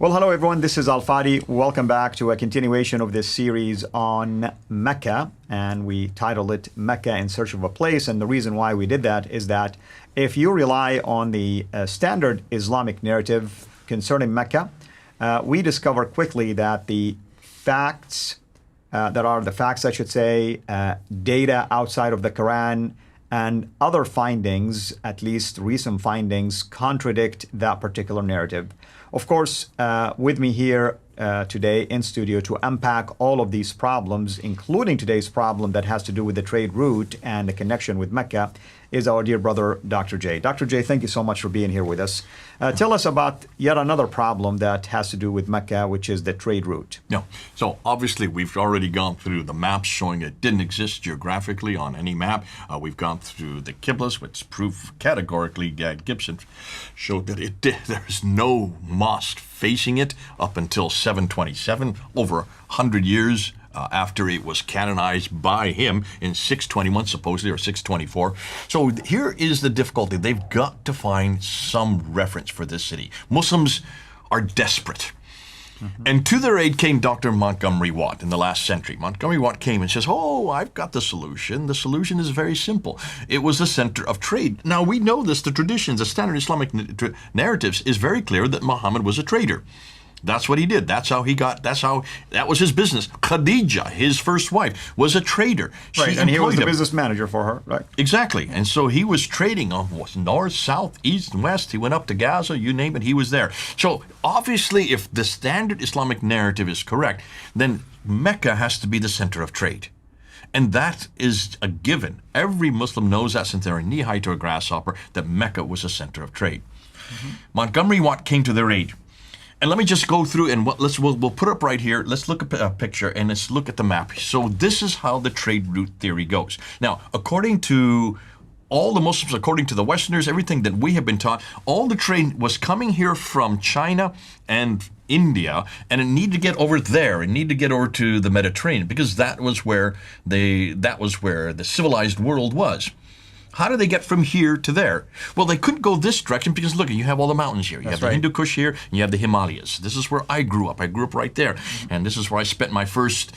Well, hello everyone, this is Al-Fadi. Welcome back to a continuation of this series on Mecca, and we titled it Mecca in Search of a Place. And the reason why we did that is that if you rely on the standard Islamic narrative concerning Mecca, we discover quickly that the facts, data outside of the Quran and other findings, at least recent findings, contradict that particular narrative. Of course, with me here today in studio to unpack all of these problems, including today's problem that has to do with the trade route and the connection with Mecca, is our dear brother, Dr. J. Dr. J, thank you so much for being here with us. Tell us about yet another problem that has to do with Mecca, which is the trade route. Yeah. So obviously we've already gone through the maps showing it didn't exist geographically on any map. We've gone through the Qiblas, which proof categorically Gibson showed that it did. There's no mosque facing it up until 727, over 100 years after it was canonized by him in 621, supposedly, or 624. So here is the difficulty. They've got to find some reference for this city. Muslims are desperate. And to their aid came Dr. Montgomery Watt in the last century. Montgomery Watt came and says, oh, I've got the solution. The solution is very simple. It was the center of trade. Now, we know this, the traditions, the standard Islamic narratives is very clear that Muhammad was a trader. That's what he did. That was his business. Khadija, his first wife, was a trader. Right, and he was the business manager for her, right? Exactly. And so he was trading on north, south, east, and west. He went up to Gaza, you name it, he was there. So obviously, if the standard Islamic narrative is correct, then Mecca has to be the center of trade. And that is a given. Every Muslim knows that since they're knee-high to a grasshopper, that Mecca was a center of trade. Montgomery Watt came to their aid. And let me just go through and we'll put up right here. Let's look at a picture and let's look at the map. So this is how the trade route theory goes. Now, according to all the Muslims, according to the Westerners, everything that we have been taught, all the trade was coming here from China and India, and it needed to get over there. It needed to get over to the Mediterranean because that was where the civilized world was. How do they get from here to there? Well, they couldn't go this direction because, look, you have all the mountains here. You have the Hindu Kush here, and you have the Himalayas. This is where I grew up. I grew up right there. And this is where I spent my first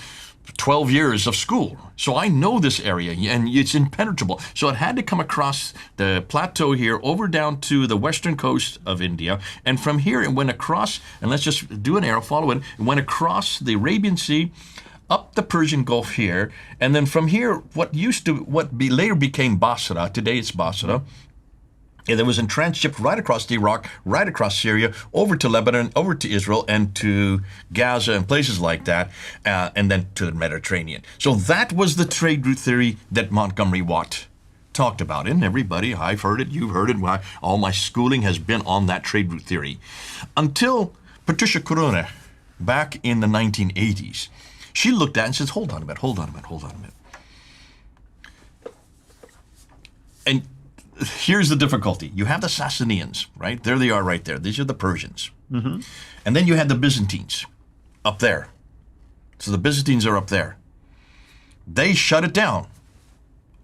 12 years of school. So I know this area, and it's impenetrable. So it had to come across the plateau here, over down to the western coast of India. And from here, it went across, and let's just do an arrow, follow it. It went across the Arabian Sea, up the Persian Gulf here, and then from here, later became Basra, today it's Basra, and it was transshipped right across Iraq, right across Syria, over to Lebanon, over to Israel, and to Gaza and places like that, and then to the Mediterranean. So that was the trade route theory that Montgomery Watt talked about. And everybody, I've heard it, you've heard it, all my schooling has been on that trade route theory. Until Patricia Corona, back in the 1980s, she looked at it and says, hold on a minute. And here's the difficulty. You have the Sassanians, right? There they are right there. These are the Persians. And then you had the Byzantines up there. So the Byzantines are up there. They shut it down.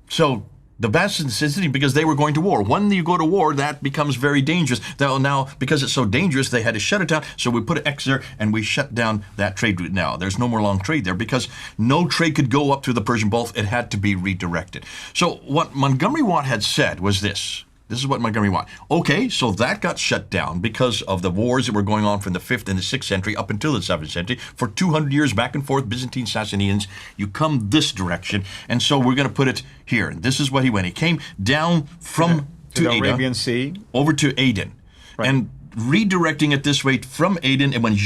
So the Byzantines, because they were going to war. When you go to war, that becomes very dangerous. Now, because it's so dangerous, they had to shut it down. So we put an X there, and we shut down that trade route now. There's no more long trade there because no trade could go up through the Persian Gulf. It had to be redirected. So what Montgomery Watt had said was this. This is what Montgomery Watt. Okay, so that got shut down because of the wars that were going on from the 5th and the 6th century up until the 7th century. For 200 years, back and forth, Byzantine, Sassanians, you come this direction, and so we're going to put it here. And this is what he went. He came down from to the Arabian Sea, over to Aden, and redirecting it this way from Aden, it went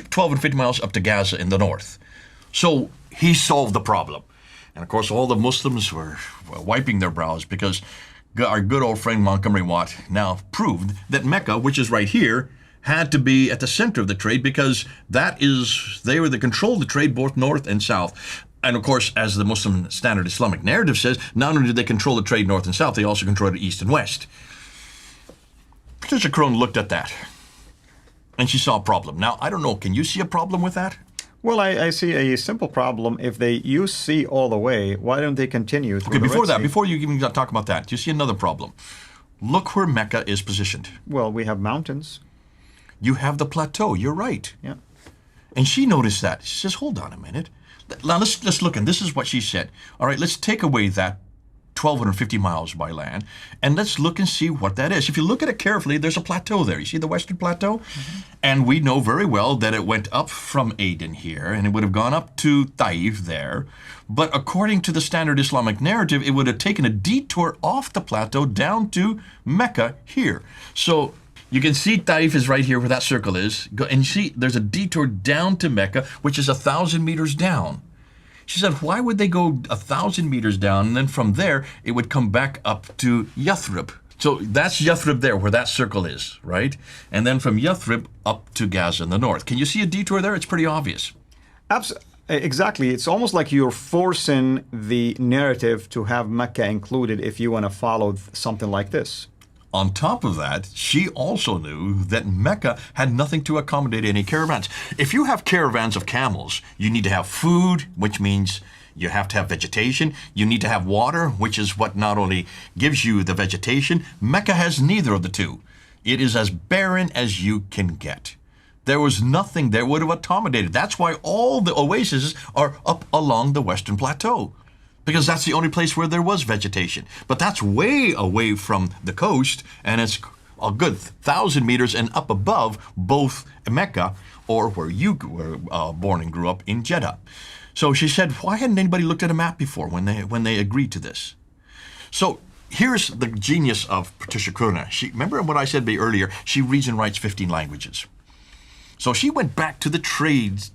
12 and 50 miles up to Gaza in the north. So he solved the problem. And of course, all the Muslims were wiping their brows because our good old friend Montgomery Watt now proved that Mecca, which is right here, had to be at the center of the trade because they were the control of the trade both north and south. And of course, as the Muslim standard Islamic narrative says, not only did they control the trade north and south, they also controlled it east and west. Patricia Crone looked at that and she saw a problem. Now, I don't know, can you see a problem with that? Well, I see a simple problem. If they use sea all the way, why don't they continue through the Red Sea? Before you even talk about that, do you see another problem? Look where Mecca is positioned. Well, we have mountains. you have the plateau. You're right. Yeah. And she noticed that. She says, hold on a minute. Now let's look, and this is what she said. All right, let's take away that 1,250 miles by land, and let's look and see what that is. If you look at it carefully, there's a plateau there. You see the Western Plateau? Mm-hmm. And we know very well that it went up from Aden here, and it would have gone up to Taif there. But according to the standard Islamic narrative, it would have taken a detour off the plateau down to Mecca here. So you can see Taif is right here where that circle is. And you see there's a detour down to Mecca, which is 1,000 meters down. She said, why would they go 1,000 meters down, and then from there, it would come back up to Yathrib. So that's Yathrib there, where that circle is, right? And then from Yathrib up to Gaza in the north. Can you see a detour there? It's pretty obvious. Exactly. It's almost like you're forcing the narrative to have Mecca included if you want to follow something like this. On top of that, she also knew that Mecca had nothing to accommodate any caravans. If you have caravans of camels, you need to have food, which means you have to have vegetation. You need to have water, which is what not only gives you the vegetation. Mecca has neither of the two. It is as barren as you can get. There was nothing there would have accommodated. That's why all the oases are up along the Western Plateau, because that's the only place where there was vegetation. But that's way away from the coast, and it's a good 1,000 meters and up above both Mecca or where you were born and grew up in Jeddah. So she said, why hadn't anybody looked at a map before when they agreed to this? So here's the genius of Patricia Krona. Remember what I said earlier? She reads and writes 15 languages. So she went back to the trades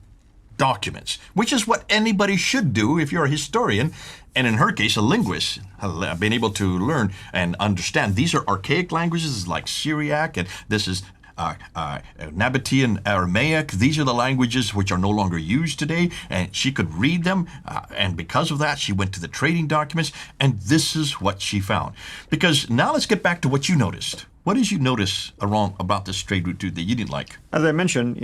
documents, which is what anybody should do if you're a historian, and in her case, a linguist, been able to learn and understand. These are archaic languages like Syriac, and this is Nabatean Aramaic. These are the languages which are no longer used today, and she could read them, and because of that, she went to the trading documents, and this is what she found. Because now let's get back to what you noticed. What did you notice wrong about this trade route that you didn't like? As I mentioned,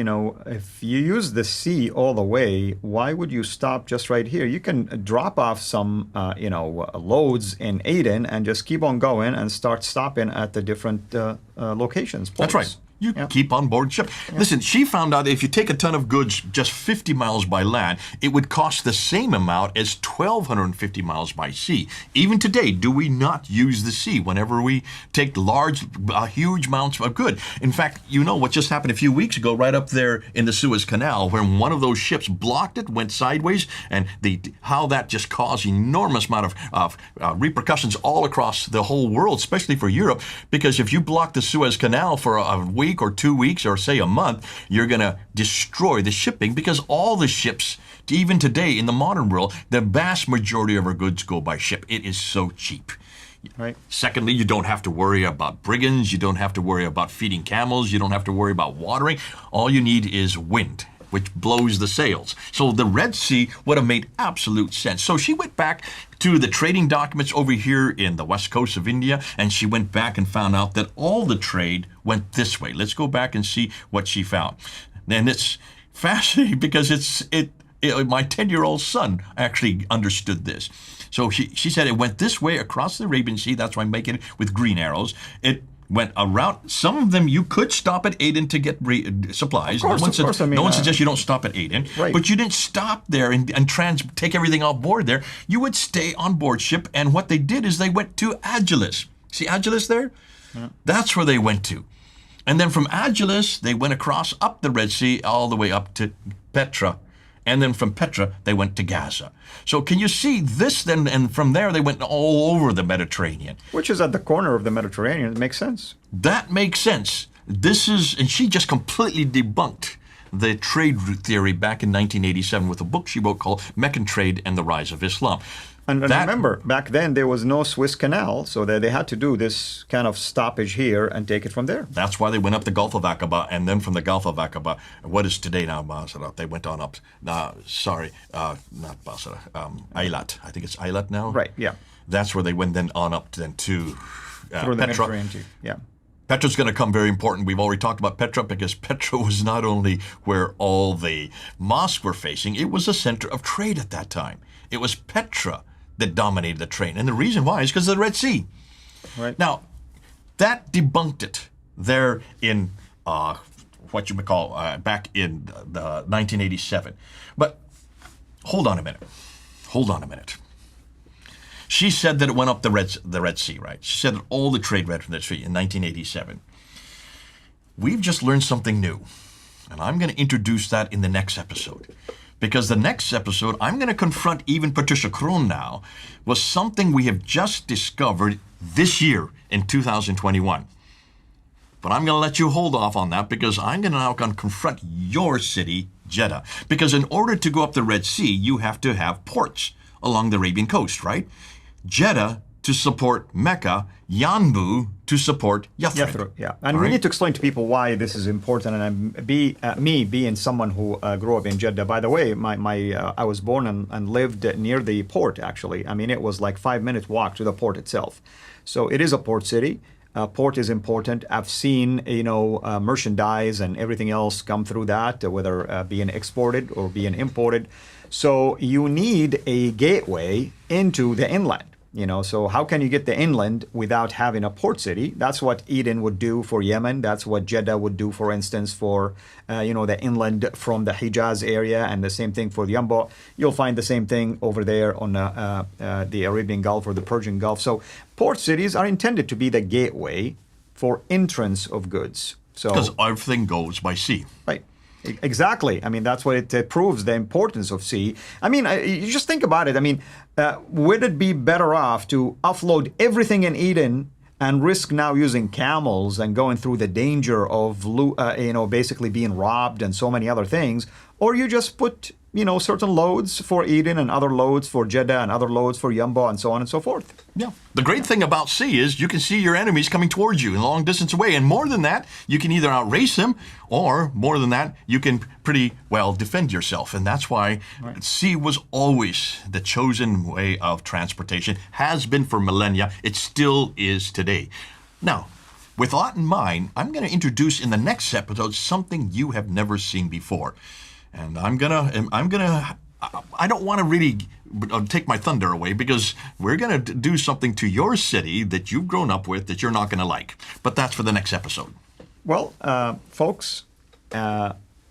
if you use the sea all the way, why would you stop just right here? You can drop off some, loads in Aden and just keep on going and start stopping at the different locations. That's right. You keep on board ship. Yeah. Listen, she found out if you take a ton of goods just 50 miles by land, it would cost the same amount as 1,250 miles by sea. Even today, do we not use the sea whenever we take huge amounts of goods? In fact, you know what just happened a few weeks ago right up there in the Suez Canal, where one of those ships blocked it, went sideways, and how that just caused enormous amount of repercussions all across the whole world, especially for Europe, because if you block the Suez Canal for a week or 2 weeks or say a month, you're going to destroy the shipping, because all the ships, even today in the modern world, the vast majority of our goods go by ship. It is so cheap. Right. Secondly, you don't have to worry about brigands. You don't have to worry about feeding camels. You don't have to worry about watering. All you need is wind, which blows the sails. So the Red Sea would have made absolute sense. So she went back to the trading documents over here in the west coast of India, and she went back and found out that all the trade went this way. Let's go back and see what she found. And it's fascinating because my 10-year-old son actually understood this. So she said it went this way across the Arabian Sea. That's why I'm making it with green arrows. It went around. Some of them you could stop at Aden to get supplies. Of course. No one suggests you don't stop at Aden. Right. But you didn't stop there and take everything off board there. You would stay on board ship, and what they did is they went to Agilis. See Agilis there? Yeah. That's where they went to. And then from Agilis, they went across up the Red Sea all the way up to Petra. And then from Petra, they went to Gaza. So can you see this then? And from there, they went all over the Mediterranean. Which is at the corner of the Mediterranean. It makes sense. That makes sense. And she just completely debunked the trade route theory back in 1987 with a book she wrote called Meccan Trade and the Rise of Islam. And remember, back then there was no Suez Canal, so they had to do this kind of stoppage here and take it from there. That's why they went up the Gulf of Aqaba, and then from the Gulf of Aqaba, what is today now Basra, they went on up, not Basra, Eilat. I think it's Eilat now? Right, yeah. That's where they went then on up to through the Petra. Mediterranean too, yeah. Petra's going to come very important. We've already talked about Petra because Petra was not only where all the mosques were facing, it was a center of trade at that time. It was Petra that dominated the trade. And the reason why is because of the Red Sea. Right. Now, that debunked it there in what you may call back in the 1987. But hold on a minute. Hold on a minute. She said that it went up the Red Sea, right? She said that all the trade went from the Red Sea in 1987. We've just learned something new, and I'm going to introduce that in the next episode. Because the next episode, I'm going to confront even Patricia Krohn now with something we have just discovered this year in 2021. But I'm going to let you hold off on that because I'm going to now confront your city, Jeddah. Because in order to go up the Red Sea, you have to have ports along the Arabian coast, right? Jeddah to support Mecca, Yanbu to support Yathrib. Yeah, and we need to explain to people why this is important. And me being someone who grew up in Jeddah. By the way, I was born and lived near the port. Actually, I mean it was like 5 minutes walk to the port itself. So it is a port city. Port is important. I've seen merchandise and everything else come through that, whether being exported or being imported. So you need a gateway into the inland. So how can you get the inland without having a port city? That's what Eden would do for Yemen. That's what Jeddah would do, for instance, for the inland from the Hijaz area, and the same thing for the Yanbu. You'll find the same thing over there on the Arabian Gulf or the Persian Gulf. So port cities are intended to be the gateway for entrance of goods. So because everything goes by sea. Right. Exactly. I mean, that's what it proves, the importance of sea. I mean, you just think about it. I mean, would it be better off to offload everything in Eden and risk now using camels and going through the danger of, basically being robbed and so many other things? Or you just put, certain loads for Eden and other loads for Jeddah and other loads for Yanbu and so on and so forth. Yeah. The great thing about sea is you can see your enemies coming towards you in a long distance away. And more than that, you can either outrace them, or more than that, you can pretty well defend yourself. And that's why sea was always the chosen way of transportation, has been for millennia. It still is today. Now, with that in mind, I'm going to introduce in the next episode something you have never seen before. And I don't want to really take my thunder away, because we're going to do something to your city that you've grown up with that you're not going to like. But that's for the next episode. Well, folks,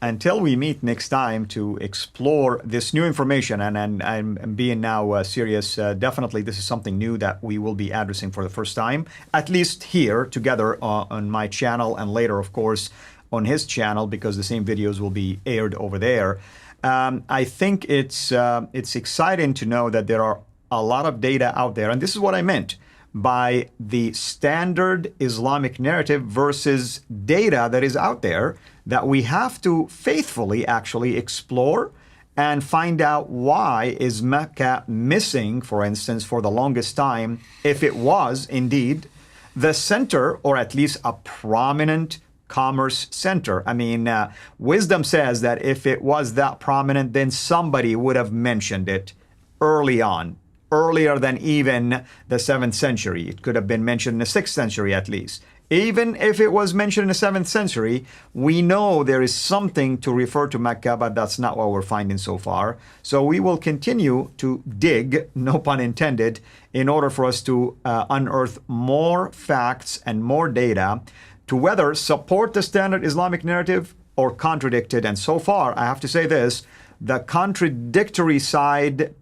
until we meet next time to explore this new information, and I'm being now serious, definitely this is something new that we will be addressing for the first time, at least here together on my channel, and later, of course, on his channel, because the same videos will be aired over there. I think it's exciting to know that there are a lot of data out there, and this is what I meant by the standard Islamic narrative versus data that is out there that we have to faithfully actually explore and find out why is Mecca missing, for instance, for the longest time, if it was indeed the center, or at least a prominent commerce center. I mean, wisdom says that if it was that prominent, then somebody would have mentioned it early on, earlier than even the 7th century. It could have been mentioned in the 6th century at least. Even if it was mentioned in the 7th century, we know there is something to refer to Mecca, but that's not what we're finding so far. So we will continue to dig, no pun intended, in order for us to unearth more facts and more data to whether support the standard Islamic narrative or contradict it. And so far, I have to say this, the contradictory side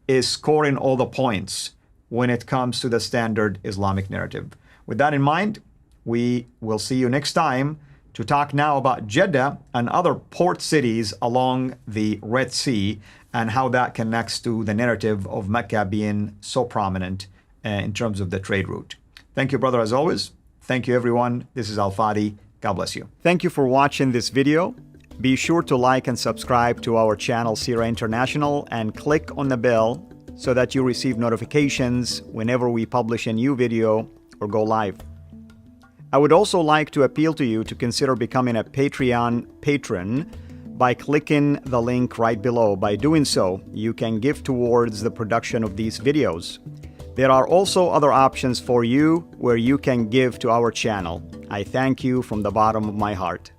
is scoring all the points when it comes to the standard Islamic narrative. With that in mind, we will see you next time to talk now about Jeddah and other port cities along the Red Sea and how that connects to the narrative of Mecca being so prominent in terms of the trade route. Thank you, brother, as always. Thank you, everyone. This is Al-Fadi. God bless you. Thank you for watching this video. Be sure to like and subscribe to our channel, Sira International, and click on the bell so that you receive notifications whenever we publish a new video or go live. I would also like to appeal to you to consider becoming a Patreon patron by clicking the link right below. By doing so, you can give towards the production of these videos. There are also other options for you where you can give to our channel. I thank you from the bottom of my heart.